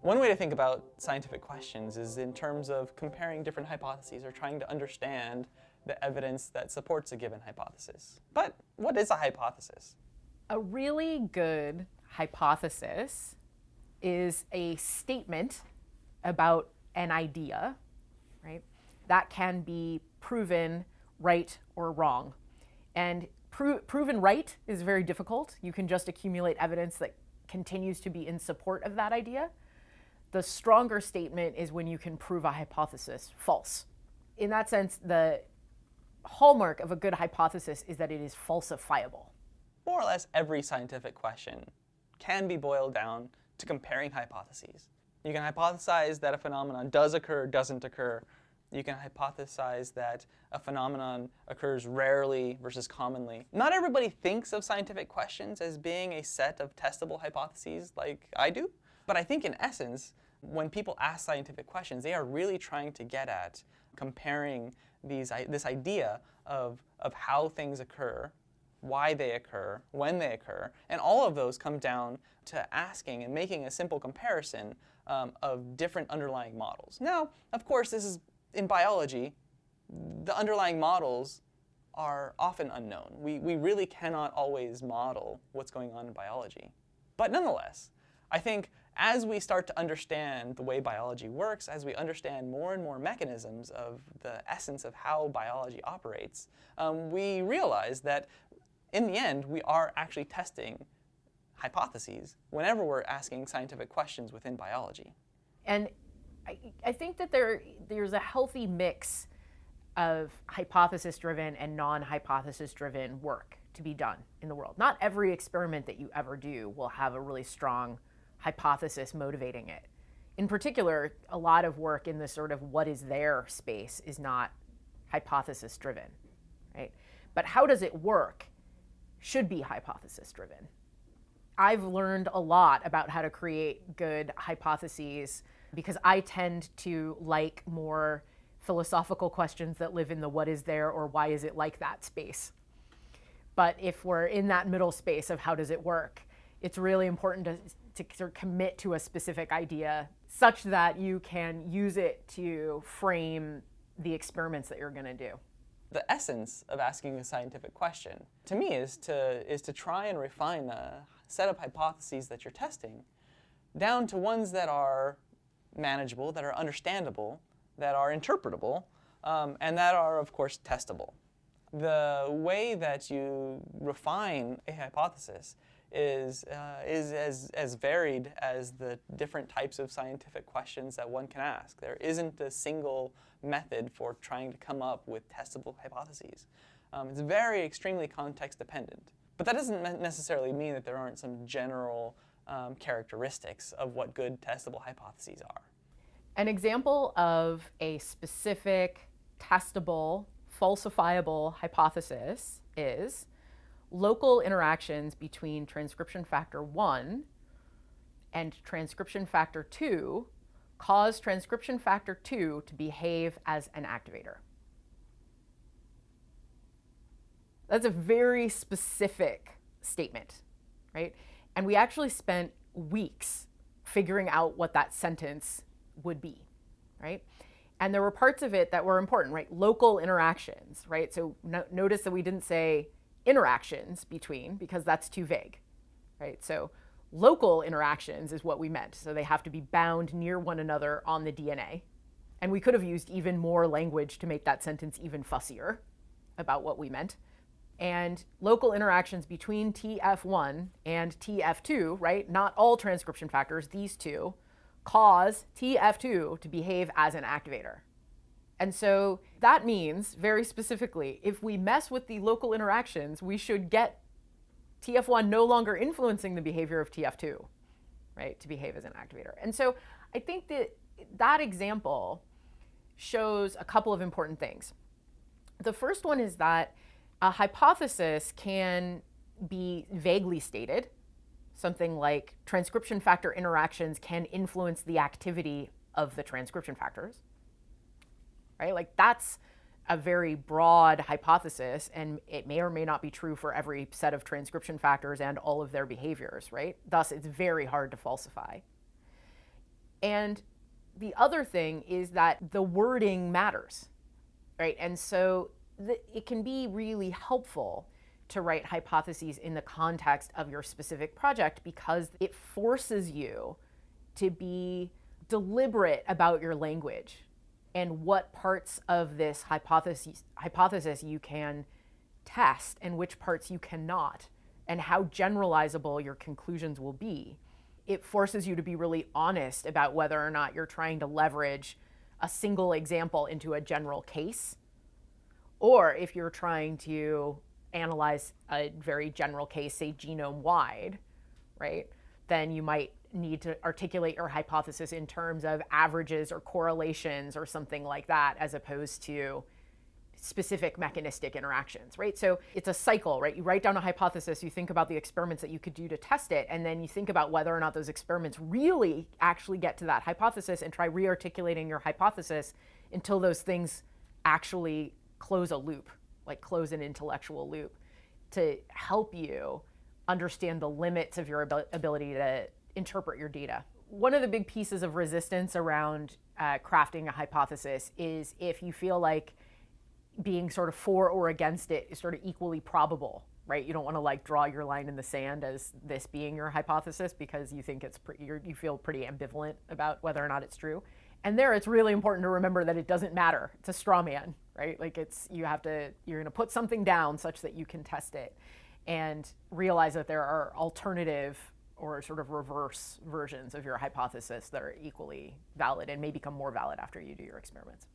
One way to think about scientific questions is in terms of comparing different hypotheses or trying to understand the evidence that supports a given hypothesis. But what is a hypothesis? A really good hypothesis is a statement about an idea, right, that can be proven right or wrong. And proven right is very difficult. You can just accumulate evidence that continues to be in support of that idea. The stronger statement is when you can prove a hypothesis false. In that sense, the hallmark of a good hypothesis is that it is falsifiable. More or less every scientific question can be boiled down to comparing hypotheses. You can hypothesize that a phenomenon does occur or doesn't occur. You can hypothesize that a phenomenon occurs rarely versus commonly. Not everybody thinks of scientific questions as being a set of testable hypotheses like I do, but I think in essence, when people ask scientific questions, they are really trying to get at comparing this idea of how things occur, why they occur, when they occur, and all of those come down to asking and making a simple comparison of different underlying models. Now, of course, this is in biology, the underlying models are often unknown. We really cannot always model what's going on in biology. But nonetheless, I think as we start to understand the way biology works, as we understand more and more mechanisms of the essence of how biology operates, we realize that in the end, we are actually testing hypotheses whenever we're asking scientific questions within biology. And I think that there's a healthy mix of hypothesis-driven and non-hypothesis-driven work to be done in the world. Not every experiment that you ever do will have a really strong hypothesis motivating it. In particular, a lot of work in the sort of what is there space is not hypothesis-driven, right? But how does it work should be hypothesis-driven. I've learned a lot about how to create good hypotheses because I tend to like more philosophical questions that live in the what is there or why is it like that space. But if we're in that middle space of how does it work, it's really important to sort of commit to a specific idea such that you can use it to frame the experiments that you're going to do. The essence of asking a scientific question, to me, is to try and refine a set of hypotheses that you're testing down to ones that are manageable, that are understandable, that are interpretable, and that are, of course, testable. The way that you refine a hypothesis is as varied as the different types of scientific questions that one can ask. There isn't a single method for trying to come up with testable hypotheses. It's very extremely context dependent. But that doesn't necessarily mean that there aren't some general characteristics of what good testable hypotheses are. An example of a specific, testable, falsifiable hypothesis is local interactions between transcription factor 1 and transcription factor 2 cause transcription factor 2 to behave as an activator. That's a very specific statement, right? And we actually spent weeks figuring out what that sentence would be, right? And there were parts of it that were important, right? Local interactions, right? So notice that we didn't say interactions between because that's too vague, right? So local interactions is what we meant. So they have to be bound near one another on the DNA. And we could have used even more language to make that sentence even fussier about what we meant. And local interactions between TF1 and TF2, right? Not all transcription factors, these two, cause TF2 to behave as an activator. And so that means, very specifically, if we mess with the local interactions, we should get TF1 no longer influencing the behavior of TF2, right, to behave as an activator. And so I think that that example shows a couple of important things. The first one is that a hypothesis can be vaguely stated, something like transcription factor interactions can influence the activity of the transcription factors, right? Like that's a very broad hypothesis, and it may or may not be true for every set of transcription factors and all of their behaviors, right? Thus, it's very hard to falsify. And the other thing is that the wording matters, right? And so it can be really helpful to write hypotheses in the context of your specific project because it forces you to be deliberate about your language and what parts of this hypothesis you can test and which parts you cannot, and how generalizable your conclusions will be. It forces you to be really honest about whether or not you're trying to leverage a single example into a general case, or if you're trying to analyze a very general case, say genome-wide, right? Then you might need to articulate your hypothesis in terms of averages or correlations or something like that, as opposed to specific mechanistic interactions, right? So it's a cycle, right? You write down a hypothesis, you think about the experiments that you could do to test it, and then you think about whether or not those experiments really actually get to that hypothesis and try re-articulating your hypothesis until those things actually close a loop, like close an intellectual loop, to help you understand the limits of your ability to interpret your data. One of the big pieces of resistance around crafting a hypothesis is if you feel like being sort of for or against it is sort of equally probable, right? You don't want to like draw your line in the sand as this being your hypothesis because you think it's you feel pretty ambivalent about whether or not it's true. And there, it's really important to remember that it doesn't matter. It's a straw man, right? Like you're going to put something down such that you can test it, and realize that there are alternative or sort of reverse versions of your hypothesis that are equally valid and may become more valid after you do your experiments.